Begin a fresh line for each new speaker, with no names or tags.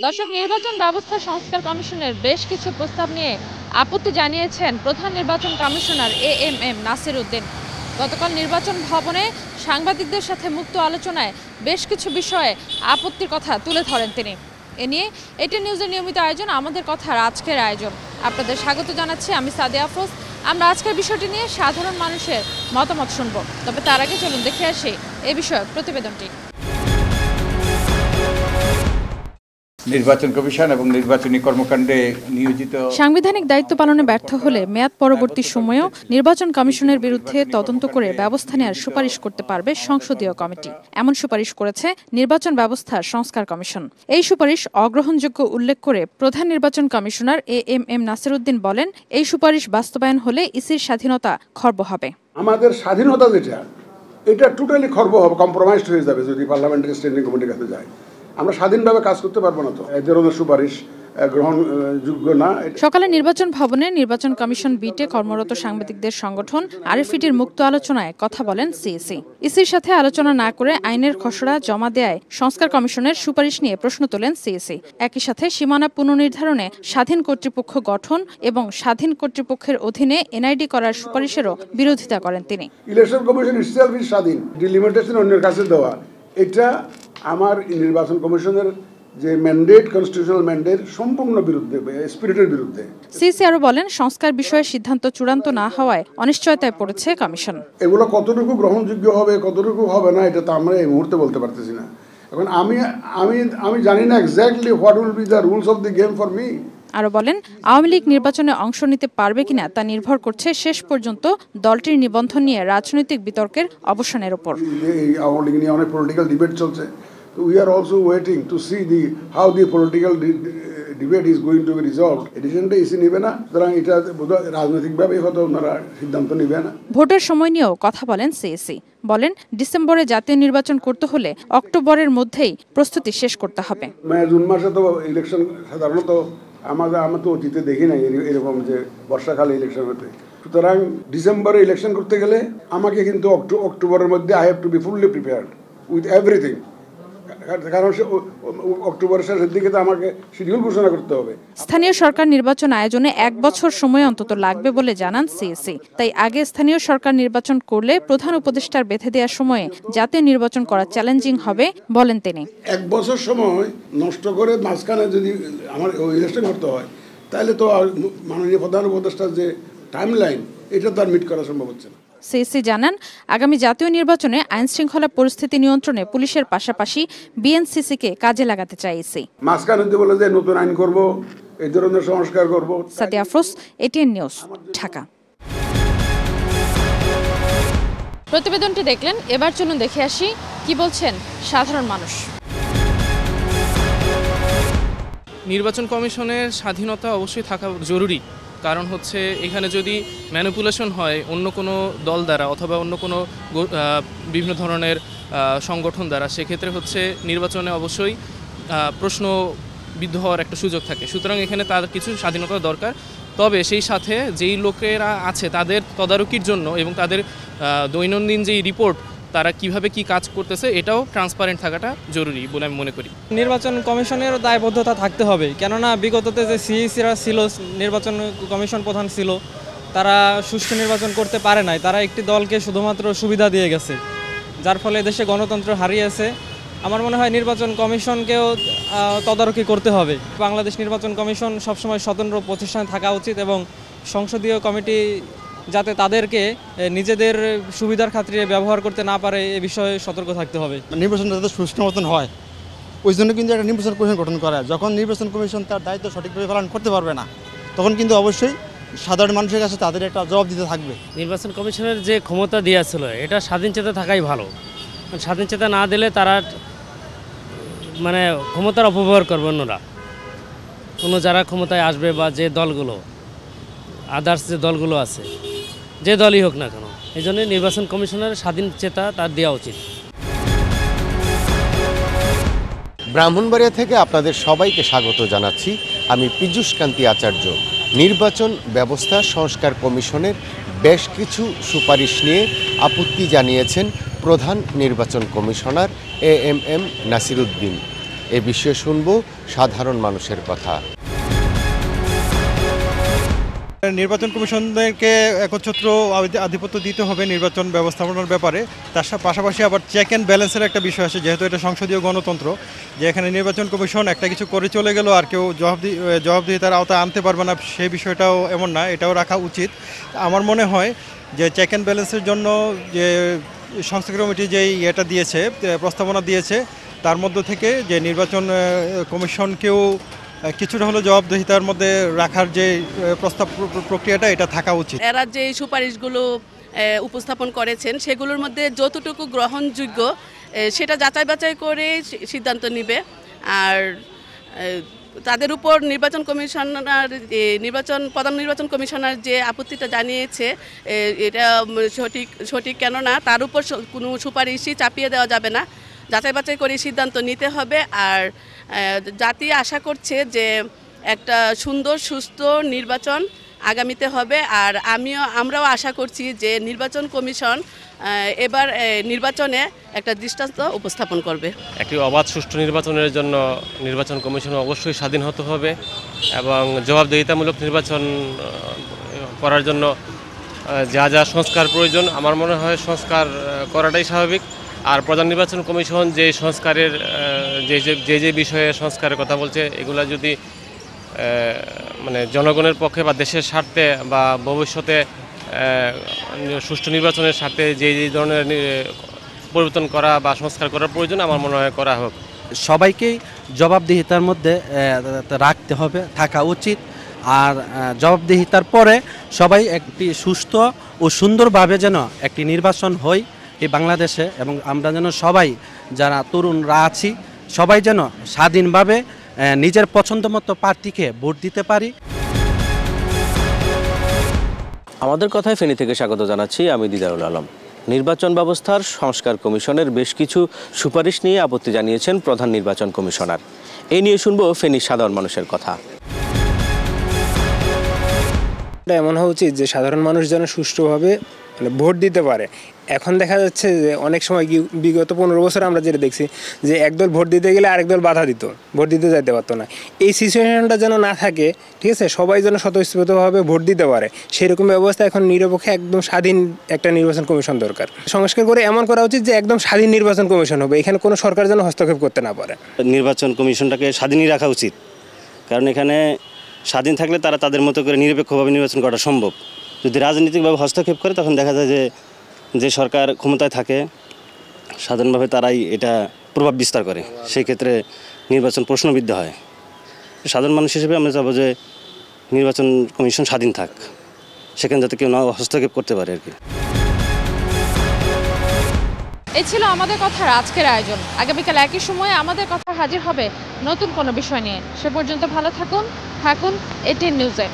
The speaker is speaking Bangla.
দর্শক, নির্বাচন ব্যবস্থা সংস্কার কমিশনের বেশ কিছু প্রস্তাব নিয়ে আপত্তি জানিয়েছেন প্রধান নির্বাচন কমিশনার এএমএম নাসির উদ্দিন। গতকাল নির্বাচন ভবনে সাংবাদিকদের সাথে মুক্ত আলোচনায় বেশ কিছু বিষয়ে আপত্তির কথা তুলে ধরেন তিনি। এ নিয়ে এটিএন নিউজের নিয়মিত আয়োজন আমাদের কথার আজকের আয়োজন। আপনাদের স্বাগত জানাচ্ছি আমি সাদিয়া আফরোজ। আমরা আজকের বিষয়টি নিয়ে সাধারণ মানুষের মতামত শুনব, তবে তার আগে চলুন দেখে আসি এ বিষয়ক প্রতিবেদনটি।
নির্বাচন কমিশন এবং নির্বাচনী কর্মকাণ্ডে নিয়োজিত
সাংবিধানিক দায়িত্ব পালনে ব্যর্থ হলে মেয়াদ পরবর্তী সময়েও নির্বাচন কমিশনের বিরুদ্ধে তদন্ত করে ব্যবস্থা নেওয়ার সুপারিশ করতে পারবে সংসদীয় কমিটি। এমন সুপারিশ করেছে নির্বাচন ব্যবস্থা সংস্কার কমিশন। এই সুপারিশ অগ্রহণযোগ্য উল্লেখ করে প্রধান নির্বাচন কমিশনার এএমএম নাসির উদ্দিন বলেন, এই সুপারিশ বাস্তবায়ন হলে ইসির স্বাধীনতা খর্ব হবে।
আমাদের স্বাধীনতা যেটা, এটা টোটালি খর্ব হবে, কম্প্রোমাইজড হয়ে যাবে যদি পার্লামেন্টারি স্ট্যান্ডিং কমিটির কাছে যায়। আমরা স্বাধীনভাবে কাজ করতে পারবো না, তো এই ধরনের সুপারিশ গ্রহণযোগ্য না।
সকালে নির্বাচন ভবনে নির্বাচন কমিশন বিটে কর্মরত সাংবাদিকদের সংগঠন আরএফইটির মুক্ত আলোচনায় কথা বলেন সিইসি। ইসির সাথে আলোচনা না করে আইনের খসড়া জমা দেয়ায় সংস্কার কমিশনের সুপারিশ নিয়ে প্রশ্ন তোলেন সিইসি। একই সাথে সীমানা পুনর্নির্ধারণে স্বাধীন কর্তৃপক্ষ গঠন এবং স্বাধীন কর্তৃপক্ষের অধীনে এনআইডি করার সুপারিশেরও বিরোধিতা করেন তিনি।
ইলেকশন কমিশন ইটসেলফ ইজ স্বাধীন, ডিলিমিটেশন অন্যের কাছে দেওয়া, এটা আমার নির্বাচন কমিশনের যে ম্যান্ডেট, কনস্টিটিউশনাল ম্যান্ডেট সম্পূর্ণ বিরুদ্ধে, স্পিরিটের বিরুদ্ধে।
সিইসি আরো বলেন, সংস্কার বিষয়ে সিদ্ধান্ত চূড়ান্ত না হওয়ায় অনিশ্চয়তায় পড়েছে কমিশন।
এগুলো কতটুকু গ্রহণযোগ্য হবে, কতটুকু হবে না, এটা তো আমরা এই মুহূর্তে বলতে পারতেছি না। এখন আমি জানি না exactly what will be the rules of the game for me.
আরো বলেন, আওয়ামী লীগ নির্বাচনে অংশ নিতে পারবে কিনা তা নির্ভর করছে শেষ পর্যন্ত দলটির নিবন্ধন নিয়ে রাজনৈতিক বিতর্কের অবসানের উপর।
আওয়ামী লীগ নিয়ে অনেক পলিটিক্যাল ডিবেট চলছে। We are also waiting to see how the political debate is going to be resolved. এডিশনটা ইসি নেবে না, সুতরাং এটা রাজনৈতিকভাবে হয়তো ওনারা সিদ্ধান্ত নেবে না।
ভোটের সময় নিয়েও কথা বলেন সিইসি। বলেন, ডিসেম্বরে জাতীয় নির্বাচন করতে হলে অক্টোবরের মধ্যেই প্রস্তুতি শেষ করতে হবে।
জুন মাসে তো ইলেকশন সাধারণত আমরা তো অতীতে দেখি নাই এরকম যে বর্ষাকালে ইলেকশন হতে। সুতরাং ডিসেম্বরে ইলেকশন করতে গেলে আমাকে কিন্তু অক্টোবরের মধ্যে I have to be fully prepared with everything, কারণ অক্টোবরের শেষের দিকে তো আমাকে শিডিউল ঘোষণা করতে হবে।
স্থানীয় সরকার নির্বাচন আয়োজনে 1 বছর সময় অন্তত লাগবে বলে জানান সিইসি। তাই আগে স্থানীয় সরকার নির্বাচন করলে প্রধান উপদেষ্টার বেঁধে দেওয়ার সময়ে জাতীয় নির্বাচন করা চ্যালেঞ্জিং হবে বলেন তিনি।
1 বছর সময় নষ্ট করে মাঝখানে যদি আমার ইলেকশন করতে হয়, তাহলে তো মাননীয় প্রধান উপদেষ্টার যে টাইম লাইন, এটা তো আর মিট করা সম্ভব হচ্ছে না।
সিইসি জানান, আগামী জাতীয় নির্বাচনে আইন শৃঙ্খলা পরিস্থিতি নিয়ন্ত্রণে পুলিশের পাশাপাশি বিএনসিসিকে কাজে লাগাতে চায় ইসি।
মাঝখানে বলে যে নতুন আইন করব, এই ধরনের সংস্কার করব।
Sadia Afroz, ATN news, Dhaka. প্রতিবেদনটি দেখলেন, এবার চলুন দেখে আসি কি বলছেন সাধারণ মানুষ।
নির্বাচন কমিশনের স্বাধীনতা অবশ্যই থাকা জরুরি, কারণ হচ্ছে এখানে যদি ম্যানিপুলেশন হয় অন্য কোনো দল দ্বারা অথবা অন্য কোনো বিভিন্ন ধরনের সংগঠন দ্বারা, সেক্ষেত্রে হচ্ছে নির্বাচনে অবশ্যই প্রশ্নবিদ্ধ হওয়ার একটা সুযোগ থাকে। সুতরাং এখানে তার কিছু স্বাধীনতা দরকার। তবে সেই সাথে যেই লোকেরা আছে তাদের তদারকির জন্য এবং তাদের দৈনন্দিন যেই রিপোর্ট, তারা কিভাবে কি কাজ করতেছে, এটাও ট্রান্সপারেন্ট থাকাটা জরুরি বলে আমি মনে করি।
নির্বাচন কমিশনের দায়বদ্ধতা থাকতে হবে, কেননা বিগততে যে সিইসিরা ছিল, নির্বাচন কমিশন প্রধান ছিল, তারা সুষ্ঠু নির্বাচন করতে পারে নাই। তারা একটি দলকে শুধুমাত্র সুবিধা দিয়ে গেছে, যার ফলে দেশে গণতন্ত্র হারিয়েছে। আমার মনে হয় নির্বাচন কমিশনকেও তদারকি করতে হবে। বাংলাদেশ নির্বাচন কমিশন সবসময় স্বতন্ত্র প্রতিষ্ঠানে থাকা উচিত এবং সংসদীয় কমিটি যাতে তাদেরকে নিজেদের সুবিধার খাতিরে ব্যবহার করতে না পারে, এ বিষয়ে সতর্ক থাকতে হবে।
নির্বাচন যাতে সুষ্ঠু মতন হয়, ওই জন্য কিন্তু একটা নির্বাচন কমিশন গঠন করা। যখন নির্বাচন কমিশন তার দায়িত্ব সঠিকভাবে পালন করতে পারবে না, তখন কিন্তু অবশ্যই সাধারণ মানুষের কাছে তাদের একটা জবাব দিতে থাকবে।
নির্বাচন কমিশনের যে ক্ষমতা দিয়েছিল, এটা স্বাধীন চেতা থাকাই ভালো। স্বাধীন চেতা না দিলে তারা ক্ষমতার অপব্যবহার করবে অন্যরা, যারা ক্ষমতায় আসবে বা যে দলগুলো আদার্স যে দলগুলো আছে, যে দলই হোক না কেন, এই জন্য নির্বাচন কমিশনের স্বাধীন চেতা তার দেওয়া উচিত।
ব্রাহ্মণবাড়িয়া থেকে আপনাদের সবাইকে স্বাগত জানাচ্ছি। আমি পীযূষ কান্তি আচার্য। নির্বাচন ব্যবস্থা সংস্কার কমিশনের বেশ কিছু সুপারিশ নিয়ে আপত্তি জানিয়েছেন প্রধান নির্বাচন কমিশনার এএমএম নাসির উদ্দিন। এ বিষয়ে শুনব সাধারণ মানুষের কথা।
নির্বাচন কমিশনদেরকে একচ্ছত্র আধিপত্য দিতে হবে নির্বাচন ব্যবস্থাপনার ব্যাপারে। তার পাশাপাশি আবার চেক অ্যান্ড ব্যালেন্সের একটা বিষয় আছে, যেহেতু এটা সংসদীয় গণতন্ত্র, যে এখানে নির্বাচন কমিশন একটা কিছু করে চলে গেল আর কেউ জবাবদিহিতার আওতায় আনতে পারবে না, সেই বিষয়টাও এমন না, এটাও রাখা উচিত। আমার মনে হয় যে চেক অ্যান্ড ব্যালেন্সের জন্য যে সংস্কার কমিটি যেই এটা দিয়েছে, প্রস্তাবনা দিয়েছে, তার মধ্য থেকে যে নির্বাচন কমিশনকেও কিছুটা হলো জবাবদিহিতার মধ্যে রাখার যে প্রক্রিয়াটা, এটা থাকা উচিত।
এরা যে সুপারিশগুলো উপস্থাপন করেছেন সেগুলোর মধ্যে যতটুকু গ্রহণযোগ্য সেটা যাচাই বাছাই করে সিদ্ধান্ত নেবে। আর তাদের উপর প্রধান নির্বাচন কমিশনার যে আপত্তিটা জানিয়েছে এটা সঠিক কেননা তার উপর কোনো সুপারিশই চাপিয়ে দেওয়া যাবে না, যাচাই বাছাই করে সিদ্ধান্ত নিতে হবে। আর জাতি আশা করছে যে একটা সুন্দর সুস্থ নির্বাচন আগামীতে হবে। আর আমরাও আশা করছি যে নির্বাচন কমিশন এবার নির্বাচনে একটা দৃষ্টান্ত উপস্থাপন করবে।
একটি অবাধ সুষ্ঠু নির্বাচনের জন্য নির্বাচন কমিশন অবশ্যই স্বাধীন হতে হবে এবং জবাবদিহিতামূলক নির্বাচন করার জন্য যা যা সংস্কার প্রয়োজন, আমার মনে হয় সংস্কার করাটাই স্বাভাবিক। আর প্রধান নির্বাচন কমিশন যে সংস্কারের যে বিষয়ে সংস্কারের কথা বলছে, এগুলা যদি মানে জনগণের পক্ষে বা দেশের স্বার্থে বা ভবিষ্যতে সুষ্ঠু নির্বাচনের স্বার্থে যে ধরনের পরিবর্তন করা বা সংস্কার করার প্রয়োজন, আমার মনে হয় করা হোক।
সবাইকেই জবাবদিহিতার মধ্যে রাখতে হবে, থাকা উচিত। আর জবাবদিহিতার পরে সবাই একটি সুস্থ ও সুন্দরভাবে যেন একটি নির্বাচন হয় এই বাংলাদেশে, এবং আমরা যেন সবাই যারা তরুণরা আছি সবাই যেন স্বাধীনভাবে নিজের পছন্দ মতো প্রার্থীকে ভোট দিতে পারি।
আমাদের কথায় ফেনী থেকে স্বাগত জানাচ্ছি, আমি দিদারুল আলম। নির্বাচন ব্যবস্থার সংস্কার কমিশনের বেশ কিছু সুপারিশ নিয়ে আপত্তি জানিয়েছেন প্রধান নির্বাচন কমিশনার। এই নিয়ে শুনবো ফেনীর সাধারণ মানুষের কথা।
এমন হওয়া উচিত যে সাধারণ মানুষ যেন সুষ্ঠুভাবে ভোট দিতে পারে। এখন দেখা যাচ্ছে যে অনেক সময় বিগত 15 বছর আমরা যেটা দেখছি যে একদল ভোট দিতে গেলে আরেক দল বাধা দিত, ভোট দিতে যাইতে পারতো না। এই সিচুয়েশনটা যেন না থাকে, ঠিক আছে, সবাই যেন স্বতঃস্ফূর্তভাবে ভোট দিতে পারে, সেরকম ব্যবস্থা এখন নিরপেক্ষে একদম স্বাধীন একটা নির্বাচন কমিশন দরকার। সংস্কার করে এমন করা উচিত যে একদম স্বাধীন নির্বাচন কমিশন হবে, এখানে কোনো সরকার যেন হস্তক্ষেপ করতে না পারে।
নির্বাচন কমিশনটাকে স্বাধীনই রাখা উচিত, কারণ এখানে স্বাধীন থাকলে তারা তাদের মতো করে নিরপেক্ষভাবে নির্বাচন করা সম্ভব। যদি রাজনৈতিকভাবে হস্তক্ষেপ করে তখন দেখা যায় যে সরকার ক্ষমতায় থাকে সাধারণভাবে তারাই এটা প্রভাব বিস্তার করে, সেই ক্ষেত্রে নির্বাচন প্রশ্নবিদ্ধ হয়। সাধারণ মানুষ হিসেবে আমরা চাবো যে নির্বাচন কমিশন স্বাধীন থাক, সেখানে যাতে কেউ না হস্তক্ষেপ করতে পারে আর কি।
এই ছিল আমাদের কথার আজকের আয়োজন। আগামীকাল একই সময়ে আমাদের কথা হাজির হবে নতুন কোনো বিষয় নিয়ে। সে পর্যন্ত ভালো থাকুন, ATN নিউজে।